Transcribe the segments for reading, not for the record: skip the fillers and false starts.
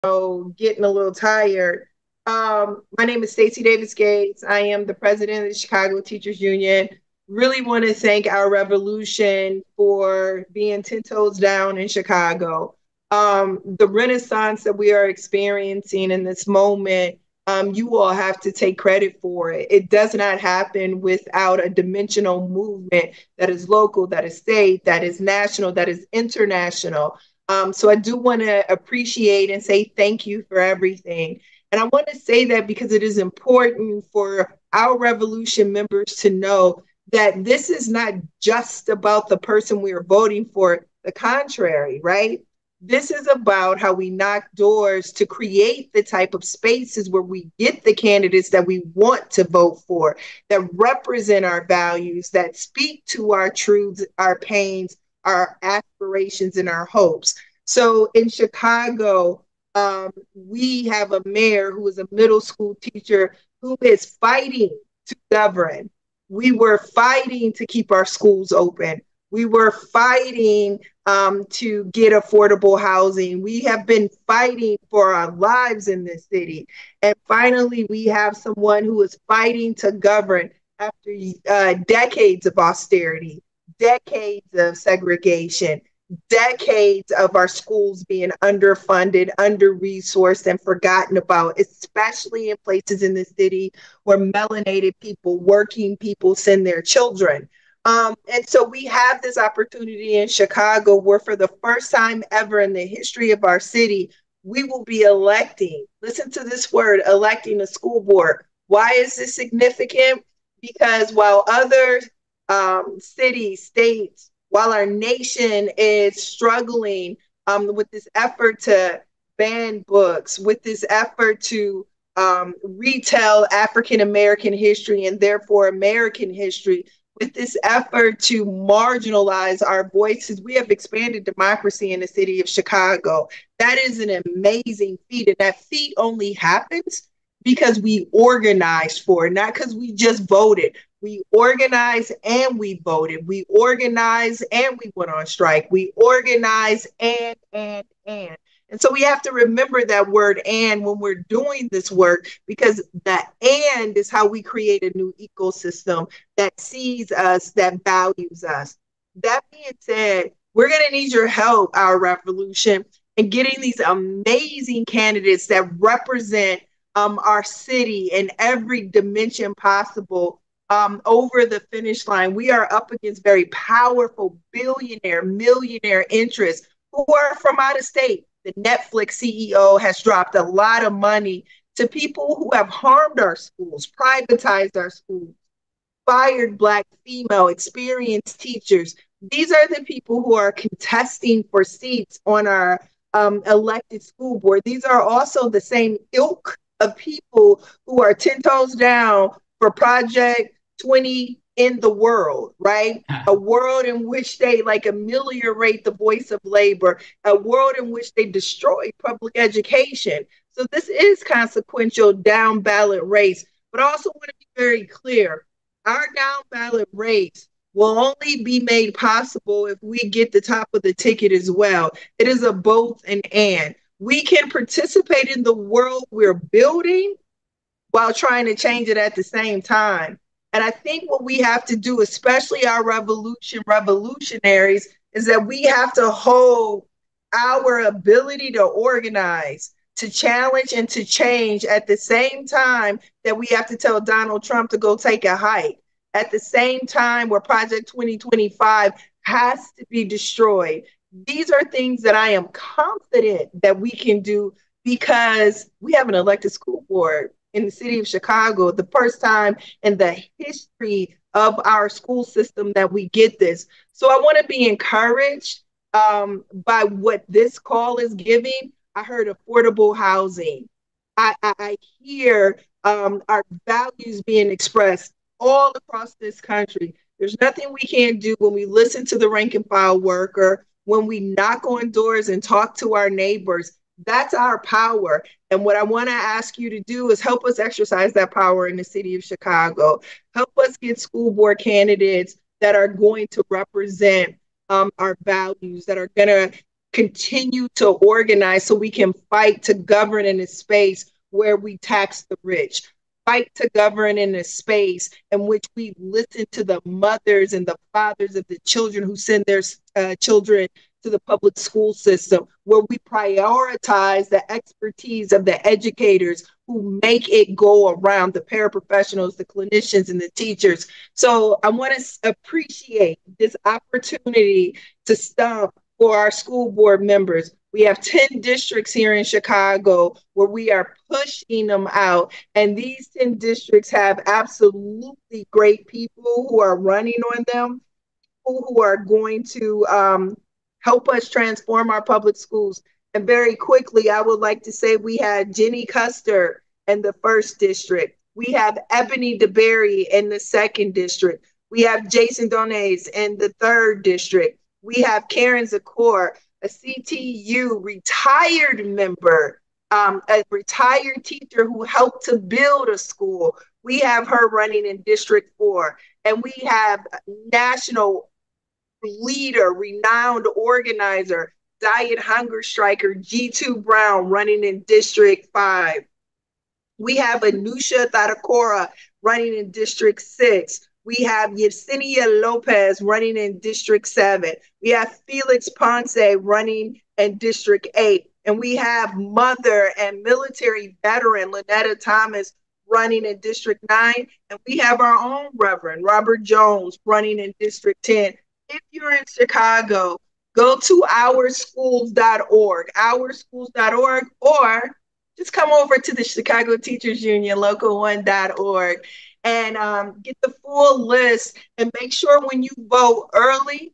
getting a little tired. My name is Stacy Davis Gates. I am the president of the Chicago Teachers Union. Really want to thank our revolution for being 10 toes down in Chicago. The renaissance that we are experiencing in this moment, you all have to take credit for it. It does not happen without a dimensional movement that is local, that is state, that is national, that is international. So I do want to appreciate and say thank you for everything. And I want to say that because it is important for our revolution members to know that this is not just about the person we are voting for, the contrary, right? This is about how we knock doors to create the type of spaces where we get the candidates that we want to vote for, that represent our values, that speak to our truths, our pains, our aspirations, and our hopes. So in Chicago, we have a mayor who is a middle school teacher who is fighting to govern. We were fighting to keep our schools open. We were fighting to get affordable housing. We have been fighting for our lives in this city. And finally, we have someone who is fighting to govern after decades of austerity, decades of segregation, decades of our schools being underfunded, under resourced, and forgotten about, especially in places in the city where melanated people, working people, send their children. And so we have this opportunity in Chicago where, for the first time ever in the history of our city, we will be electing, listen to this word, electing a school board. Why is this significant? Because while other cities, states, while our nation is struggling with this effort to ban books, with this effort to retell African American history and therefore American history, with this effort to marginalize our voices, we have expanded democracy in the city of Chicago. That is an amazing feat. And that feat only happens because we organized for it, not because we just voted. We organized and we voted. We organized and we went on strike. We organized and. And so we have to remember that word and when we're doing this work, because that and is how we create a new ecosystem that sees us, that values us. That being said, we're going to need your help, our revolution, in getting these amazing candidates that represent our city in every dimension possible over the finish line. We are up against very powerful billionaire, millionaire interests who are from out of state. The Netflix CEO has dropped a lot of money to people who have harmed our schools, privatized our schools, fired Black female experienced teachers. These are the people who are contesting for seats on our elected school board. These are also the same ilk of people who are 10 toes down for Project 20 in the world, right? A world in which they like ameliorate the voice of labor, a world in which they destroy public education. So this is consequential down ballot race. But I also want to be very clear. Our down ballot race will only be made possible if we get the top of the ticket as well. It is a both and. We can participate in the world we're building while trying to change it at the same time. And I think what we have to do, especially our revolutionaries, is that we have to hold our ability to organize, to challenge, and to change at the same time that we have to tell Donald Trump to go take a hike. At the same time where Project 2025 has to be destroyed. These are things that I am confident that we can do because we have an elected school board in the city of Chicago, the first time in the history of our school system that we get this. So I want to be encouraged by what this call is giving. I heard affordable housing. I hear our values being expressed all across this country. There's nothing we can't do when we listen to the rank and file worker, when we knock on doors and talk to our neighbors. That's our power. And what I want to ask you to do is help us exercise that power in the city of Chicago. Help us get school board candidates that are going to represent our values, that are going to continue to organize so we can fight to govern in a space where we tax the rich, fight to govern in a space in which we listen to the mothers and the fathers of the children who send their children to the public school system, where we prioritize the expertise of the educators who make it go around, the paraprofessionals, the clinicians, and the teachers. So I want to appreciate this opportunity to stump for our school board members. We have 10 districts here in Chicago where we are pushing them out. And these 10 districts have absolutely great people who are running on them, who are going to help us transform our public schools. And very quickly, I would like to say we had Jenny Custer in the first district. We have Ebony DeBerry in the second district. We have Jason Dones in the third district. We have Karen Zakor, a CTU retired member, a retired teacher who helped to build a school. We have her running in District 4. And we have national leader, renowned organizer, diet hunger striker, G2 Brown running in District 5. We have Anusha Thadakora running in District 6. We have Yesenia Lopez running in District 7. We have Felix Ponce running in District 8. And we have mother and military veteran Lynetta Thomas running in District 9. And we have our own Reverend Robert Jones running in District 10. If you're in Chicago, go to ourschools.org, or just come over to the Chicago Teachers Union, local1.org, and get the full list. And make sure when you vote early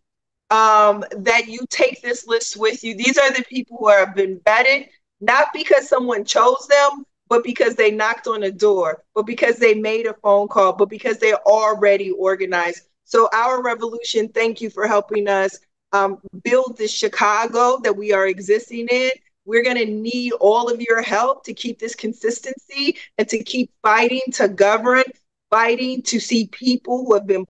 that you take this list with you. These are the people who have been vetted, not because someone chose them, but because they knocked on a door, but because they made a phone call, but because they're already organized. So our revolution, thank you for helping us build this Chicago that we are existing in. We're going to need all of your help to keep this consistency and to keep fighting to govern, fighting to see people who have been